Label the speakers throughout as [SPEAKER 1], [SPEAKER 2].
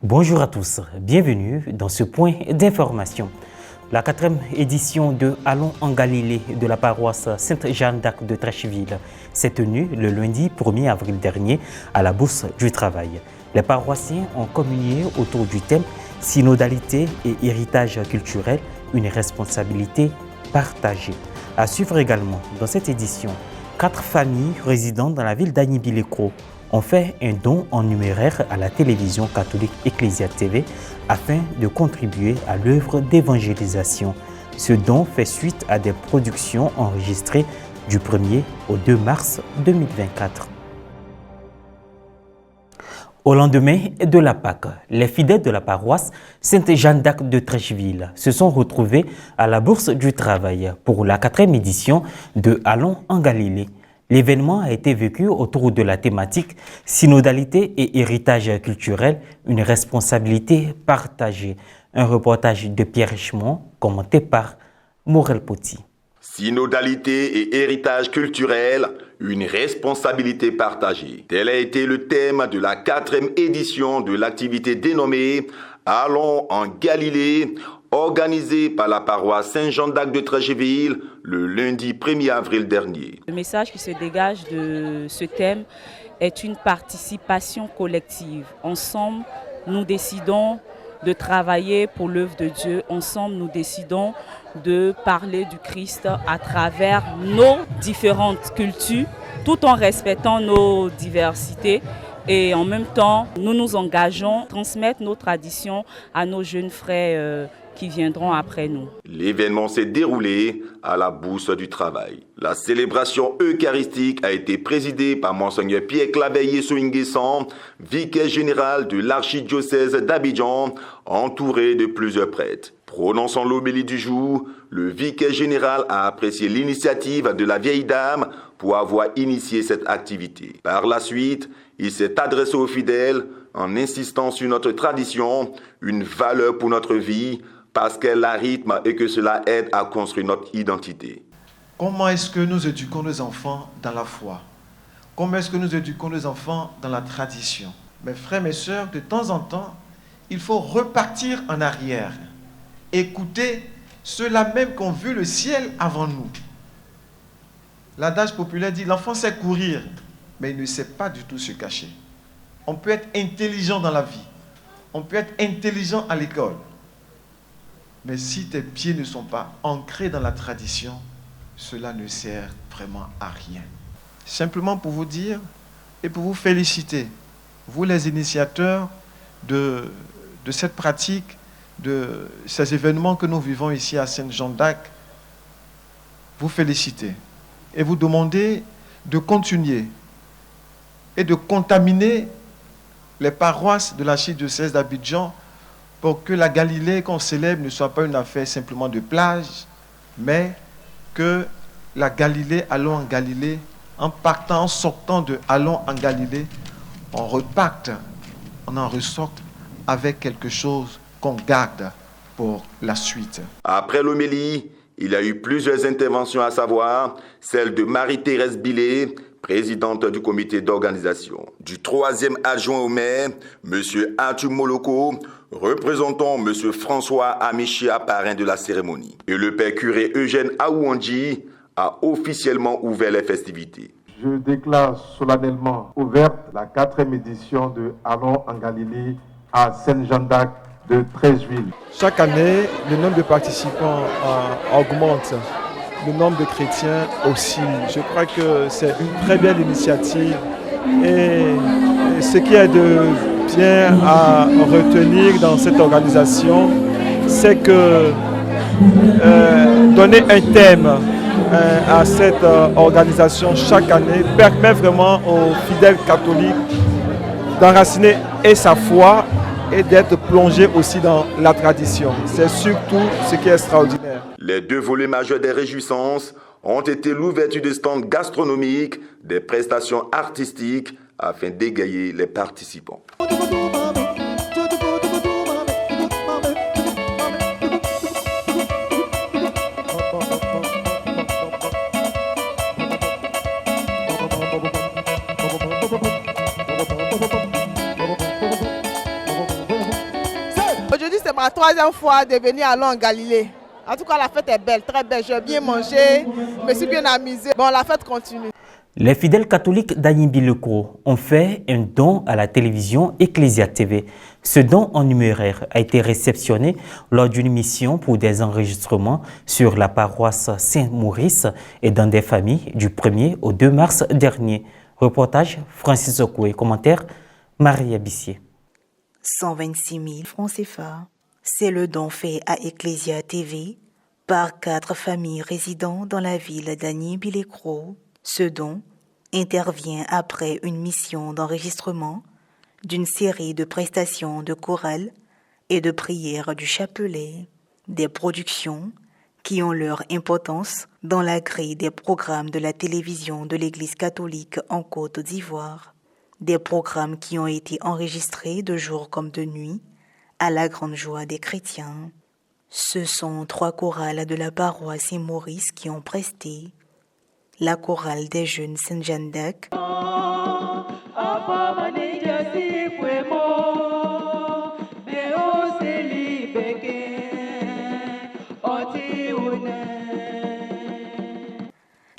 [SPEAKER 1] Bonjour à tous, bienvenue dans ce point d'information. La 4e édition de Allons en Galilée de la paroisse Sainte-Jeanne d'Arc de Trècheville s'est tenue le lundi 1er avril dernier à la Bourse du Travail. Les paroissiens ont communié autour du thème « Synodalité et héritage culturel, une responsabilité partagée ». À suivre également dans cette édition, 4 familles résidant dans la ville d'Agny-Bilécro ont fait un don en numéraire à la télévision catholique Ecclesia TV afin de contribuer à l'œuvre d'évangélisation. Ce don fait suite à des productions enregistrées du 1er au 2 mars 2024. Au lendemain de la Pâque, les fidèles de la paroisse Sainte-Jeanne d'Arc de Trècheville se sont retrouvés à la Bourse du Travail pour la 4e édition de Allons en Galilée. L'événement a été vécu autour de la thématique « Synodalité et héritage culturel, une responsabilité partagée ». Un reportage de Pierre Richemont commenté par Morel Poti.
[SPEAKER 2] Synodalité et héritage culturel, une responsabilité partagée. Tel a été le thème de la 4e édition de l'activité dénommée « Allons en Galilée », organisée par la paroisse Sainte-Jeanne d'Arc de Trècheville le lundi 1er avril dernier.
[SPEAKER 3] Le message qui se dégage de ce thème est une participation collective. Ensemble, nous décidons de travailler pour l'œuvre de Dieu. Ensemble, nous décidons de parler du Christ à travers nos différentes cultures, tout en respectant nos diversités. Et en même temps, nous nous engageons à transmettre nos traditions à nos jeunes frères qui viendront après nous.
[SPEAKER 2] L'événement s'est déroulé à la Bourse du Travail. La célébration eucharistique a été présidée par Monseigneur Pierre Claveillé Soinguessan, vicaire général de l'archidiocèse d'Abidjan, entouré de plusieurs prêtres. Prononçant l'homélie du jour, le vicaire général a apprécié l'initiative de la vieille dame pour avoir initié cette activité. Par la suite, il s'est adressé aux fidèles en insistant sur notre tradition, une valeur pour notre vie, parce qu'elle la rythme et que cela aide à construire notre identité.
[SPEAKER 4] Comment est-ce que nous éduquons nos enfants dans la foi? Comment est-ce que nous éduquons nos enfants dans la tradition? Mes frères, mes sœurs, de temps en temps, il faut repartir en arrière. Écouter ceux-là même qui ont vu le ciel avant nous. L'adage populaire dit « l'enfant sait courir, mais il ne sait pas du tout se cacher ». On peut être intelligent dans la vie. On peut être intelligent à l'école. Mais si tes pieds ne sont pas ancrés dans la tradition, cela ne sert vraiment à rien. Simplement pour vous dire et pour vous féliciter, vous les initiateurs de cette pratique, de ces événements que nous vivons ici à Sainte-Jeanne d'Arc, vous féliciter et vous demander de continuer et de contaminer les paroisses de l'archidiocèse d'Abidjan pour que la Galilée qu'on célèbre ne soit pas une affaire simplement de plage, mais que la Galilée, allons en Galilée, en partant, en sortant de allons en Galilée, on reparte, on en ressorte avec quelque chose qu'on garde pour la suite.
[SPEAKER 2] Après l'homélie, il y a eu plusieurs interventions, à savoir celle de Marie-Thérèse Billet, présidente du comité d'organisation, du 3e adjoint au maire, M. Arthur Moloko, représentant M. François Amichia, parrain de la cérémonie. Et le père curé Eugène Aouandji a officiellement ouvert les festivités.
[SPEAKER 5] Je déclare solennellement ouverte la 4e édition de Allons en Galilée à Sainte-Jeanne d'Arc de Trècheville.
[SPEAKER 6] Chaque année, le nombre de participants augmente. Le nombre de chrétiens aussi. Je crois que c'est une très belle initiative. Et ce qui est de bien à retenir dans cette organisation, c'est que donner un thème à cette organisation chaque année permet vraiment aux fidèles catholiques d'enraciner et sa foi et d'être plongé aussi dans la tradition. C'est surtout ce qui est extraordinaire.
[SPEAKER 2] Les 2 volets majeurs des réjouissances ont été l'ouverture de stands gastronomiques, des prestations artistiques afin d'égayer les participants.
[SPEAKER 7] ma 3e fois de venir à Allons en Galilée. En tout cas, la fête est belle, très belle. J'ai bien mangé, je me suis bien amusée. Bon, la fête continue.
[SPEAKER 1] Les fidèles catholiques d'Agny-Bileko ont fait un don à la télévision Ecclesia TV. Ce don en numéraire a été réceptionné lors d'une mission pour des enregistrements sur la paroisse Saint-Maurice et dans des familles du 1er au 2 mars dernier. Reportage Francis Okoué, commentaire Maria Bissier.
[SPEAKER 8] 126 000 francs CFA. C'est le don fait à Ecclesia TV par 4 familles résidant dans la ville d'Agny-Bileko. Ce don intervient après une mission d'enregistrement d'une série de prestations de chorale et de prières du chapelet, des productions qui ont leur importance dans la grille des programmes de la télévision de l'Église catholique en Côte d'Ivoire, des programmes qui ont été enregistrés de jour comme de nuit à la grande joie des chrétiens. Ce sont 3 chorales de la paroisse Saint-Maurice qui ont presté. La chorale des jeunes Saint-Jean d'Arc,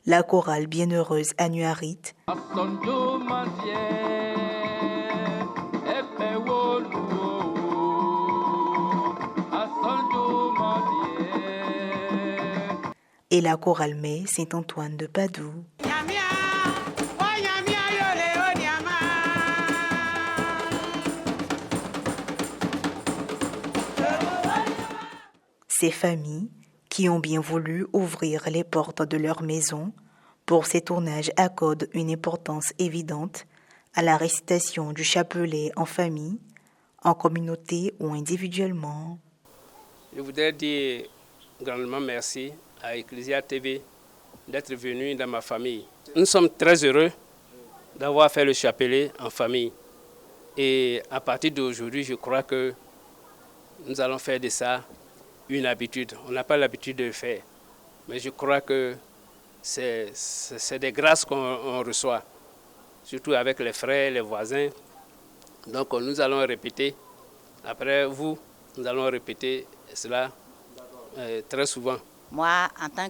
[SPEAKER 8] la chorale bienheureuse Annuarite, et la chorale Mai Saint-Antoine de Padoue. Ces familles qui ont bien voulu ouvrir les portes de leur maison pour ces tournages accordent une importance évidente à la récitation du chapelet en famille, en communauté ou individuellement.
[SPEAKER 9] Je voudrais dire grandement merci à Ecclesia TV d'être venu dans ma famille. Nous sommes très heureux d'avoir fait le chapelet en famille. Et à partir d'aujourd'hui, je crois que nous allons faire de ça une habitude. On n'a pas l'habitude de le faire, mais je crois que c'est des grâces qu'on reçoit, surtout avec les frères, les voisins. Donc nous allons répéter, après vous, nous allons répéter cela très souvent.
[SPEAKER 10] Moi, en tant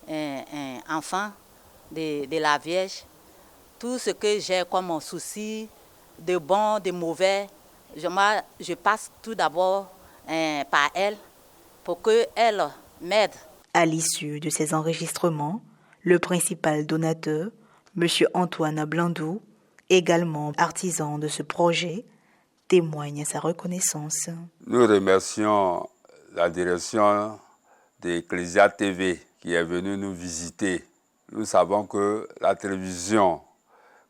[SPEAKER 10] qu'enfant de la Vierge, tout ce que j'ai comme souci, de bon, de mauvais, je passe tout d'abord par elle pour qu'elle m'aide.
[SPEAKER 8] À l'issue de ces enregistrements, le principal donateur, M. Antoine Blandou, également artisan de ce projet, témoigne sa reconnaissance.
[SPEAKER 11] Nous remercions la direction d'Ecclesia TV qui est venue nous visiter. Nous savons que la télévision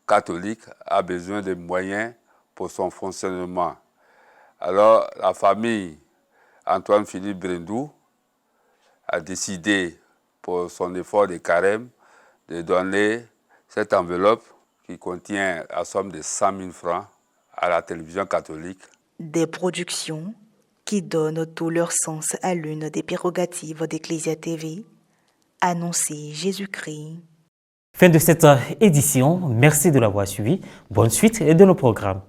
[SPEAKER 11] catholique a besoin de moyens pour son fonctionnement. Alors la famille Antoine-Philippe Brendou a décidé pour son effort de carême de donner cette enveloppe qui contient la somme de 100 000 francs à la télévision catholique.
[SPEAKER 8] Des productions qui donnent tout leur sens à l'une des prérogatives d'Ecclesia TV, annoncer Jésus-Christ.
[SPEAKER 1] Fin de cette édition, merci de l'avoir suivi. Bonne suite de nos programmes.